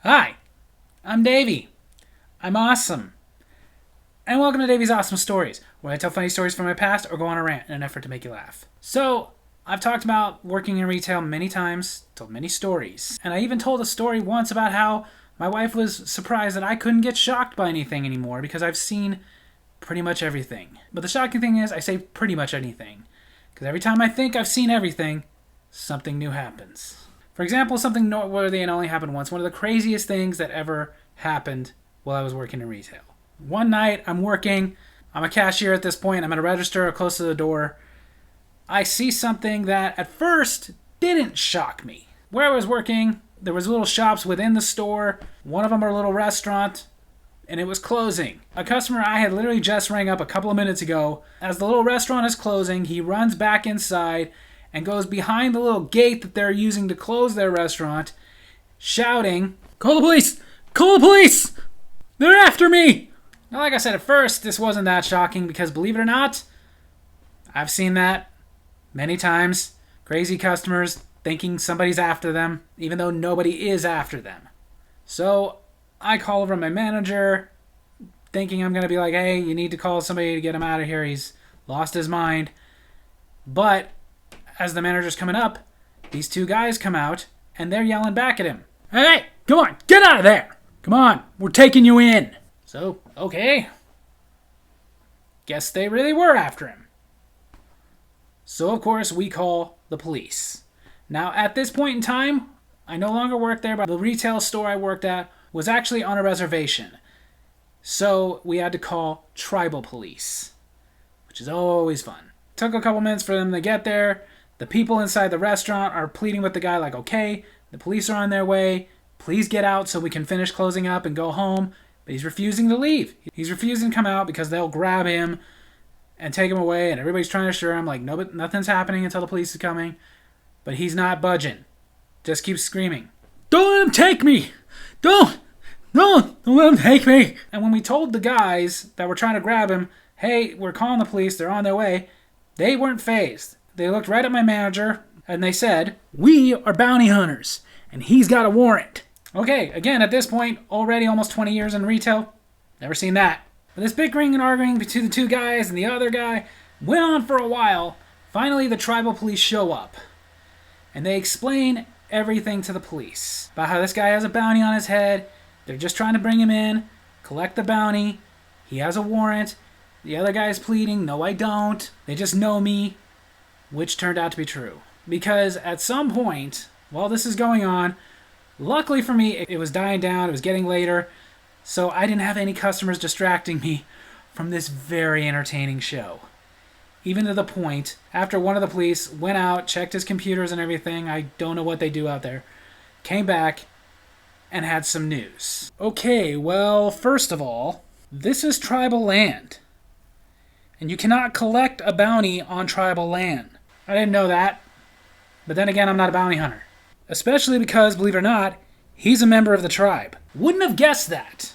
Hi, I'm Davy. I'm awesome. And welcome to Davy's Awesome Stories, where I tell funny stories from my past or go on a rant in an effort to make you laugh. So, I've talked about working in retail many times, told many stories. And I even told a story once about how my wife was surprised that I couldn't get shocked by anything anymore because I've seen pretty much everything. But the shocking thing is, I say pretty much anything. Because every time I think I've seen everything, something new happens. For example, something noteworthy and only happened once. One of the craziest things that ever happened while I was working in retail. One night, I'm working. I'm a cashier at this point. I'm at a register close to the door. I see something that at first didn't shock me. Where I was working, there was little shops within the store. One of them are a little restaurant, and it was closing. A customer I had literally just rang up a couple of minutes ago. As the little restaurant is closing, he runs back inside and goes behind the little gate that they're using to close their restaurant, shouting, "Call the police! Call the police! They're after me!" Now, like I said, at first, this wasn't that shocking because, believe it or not, I've seen that many times. Crazy customers thinking somebody's after them, even though nobody is after them. So, I call over my manager, thinking I'm going to be like, hey, you need to call somebody to get him out of here. He's lost his mind. But as the manager's coming up, these two guys come out, and they're yelling back at him. "Hey, come on, get out of there! Come on, we're taking you in." So, okay. Guess they really were after him. So, of course, we call the police. Now, at this point in time, I no longer work there, but the retail store I worked at was actually on a reservation. So, we had to call tribal police, which is always fun. Took a couple minutes for them to get there. The people inside the restaurant are pleading with the guy like, okay, the police are on their way. Please get out so we can finish closing up and go home. But he's refusing to leave. He's refusing to come out because they'll grab him and take him away. And everybody's trying to assure him, like, no, but nothing's happening until the police is coming. But he's not budging. Just keeps screaming, "Don't let him take me! Don't let him take me!" And when we told the guys that were trying to grab him, hey, we're calling the police, they're on their way, they weren't fazed. They looked right at my manager, and they said, "We are bounty hunters, and he's got a warrant." Okay, again, at this point, already almost 20 years in retail, never seen that. But this bickering and arguing between the two guys and the other guy went on for a while. Finally, the tribal police show up, and they explain everything to the police about how this guy has a bounty on his head. They're just trying to bring him in, collect the bounty. He has a warrant. The other guy's pleading, "No, I don't. They just know me," which turned out to be true. Because at some point, while this is going on, luckily for me, it was dying down, it was getting later, so I didn't have any customers distracting me from this very entertaining show. Even to the point, after one of the police went out, checked his computers and everything, I don't know what they do out there, came back and had some news. Okay, well, first of all, this is tribal land. And you cannot collect a bounty on tribal land. I didn't know that. But then again, I'm not a bounty hunter. Especially because, believe it or not, he's a member of the tribe. Wouldn't have guessed that.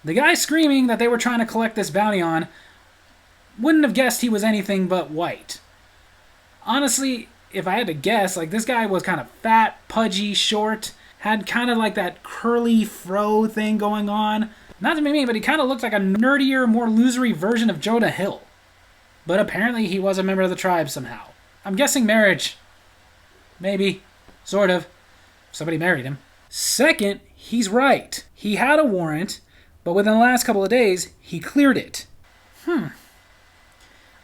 The guy screaming that they were trying to collect this bounty on, wouldn't have guessed he was anything but white. Honestly, if I had to guess, like, this guy was kind of fat, pudgy, short, had kind of like that curly fro thing going on. Not to be mean, but he kind of looked like a nerdier, more losery version of Jonah Hill. But apparently he was a member of the tribe somehow. I'm guessing marriage. Maybe. Sort of. Somebody married him. Second, he's right. He had a warrant, but within the last couple of days, he cleared it.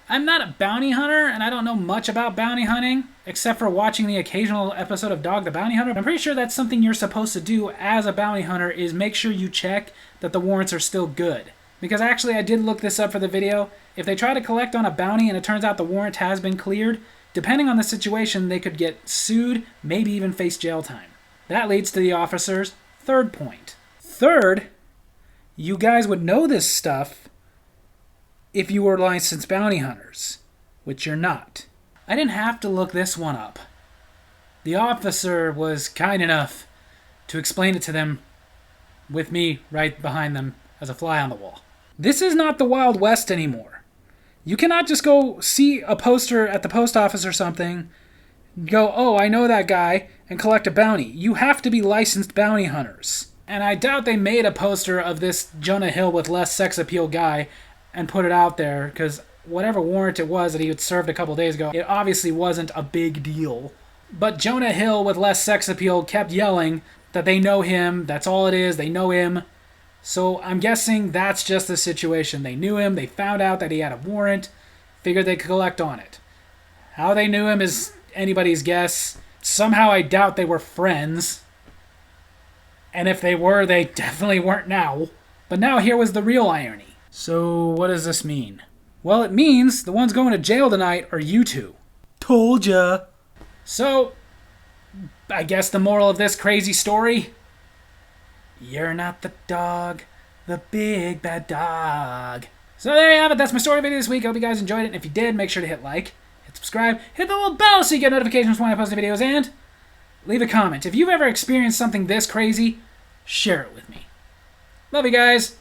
I'm not a bounty hunter, and I don't know much about bounty hunting, except for watching the occasional episode of Dog the Bounty Hunter. I'm pretty sure that's something you're supposed to do as a bounty hunter, is make sure you check that the warrants are still good. Because actually, I did look this up for the video. If they try to collect on a bounty and it turns out the warrant has been cleared, depending on the situation, they could get sued, maybe even face jail time. That leads to the officer's third point. Third, you guys would know this stuff if you were licensed bounty hunters, which you're not. I didn't have to look this one up. The officer was kind enough to explain it to them with me right behind them as a fly on the wall. This is not the Wild West anymore. You cannot just go see a poster at the post office or something, go, "Oh, I know that guy," and collect a bounty. You have to be licensed bounty hunters. And I doubt they made a poster of this Jonah Hill with less sex appeal guy and put it out there, because whatever warrant it was that he had served a couple days ago, it obviously wasn't a big deal. But Jonah Hill with less sex appeal kept yelling that they know him, that's all it is, they know him. So I'm guessing that's just the situation. They knew him, they found out that he had a warrant, figured they could collect on it. How they knew him is anybody's guess. Somehow I doubt they were friends. And if they were, they definitely weren't now. But now here was the real irony. So what does this mean? Well, it means the ones going to jail tonight are you two. Told ya. So, I guess the moral of this crazy story? You're not the dog, the big bad dog. So there you have it. That's my story video this week. I hope you guys enjoyed it. And if you did, make sure to hit like, hit subscribe, hit the little bell so you get notifications when I post the videos, and leave a comment. If you've ever experienced something this crazy, share it with me. Love you guys.